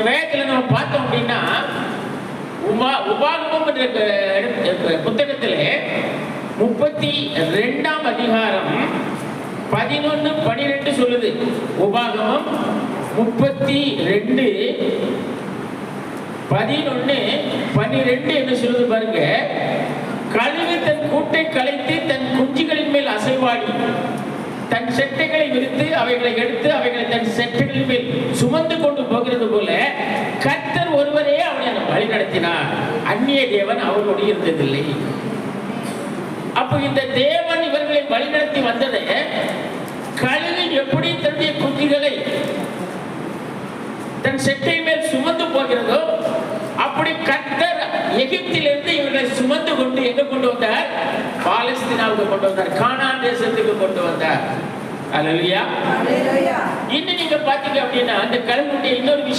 வேகத்துல நம்ம பார்த்தோம் அப்படின்னா உபாகமம் என்ற புத்தகத்திலே 32ஆம் அதிகாரம் 11, 12 சொல்லுது. உபாகமம் 32, 11, 12 என்ன சொல்லுது பாருங்க. கழுகு தன் கூட்டை கலைத்து தன் குஞ்சுகளின் மேல் அசைவாடி தன் செட்டைகளை விரித்து அவைகளை எடுத்து அவைகளை தன் செட்டைகளின் மேல் சுமந்து கொண்டு போகிறது போல கர்த்தர் ஒருவரே அவனை வழி நடத்தினார். அந்நிய தேவன் அவரோடு இருந்ததில்லை. அப்போ இந்த தேவன் இவர்களை வழிநடத்தி வந்ததை கழுகு எப்படி தன்னுடைய குஞ்சுகளை தன் செட்டை மேல் சுமந்து போகிறதோ அப்படி கர்த்தர் எகிப்திலிருந்து இவர்களை சுமந்து கொண்டு எங்க கொண்டு வந்தார்? பாலஸ்தீனாவுக்கு கொண்டு வந்தார், கானான் தேசத்துக்கு கொண்டு வந்தார். அல்லேலூயா. இன்னும் நீங்க பாத்தீங்க அப்படின்னா அந்த கழுகுடைய இன்னொரு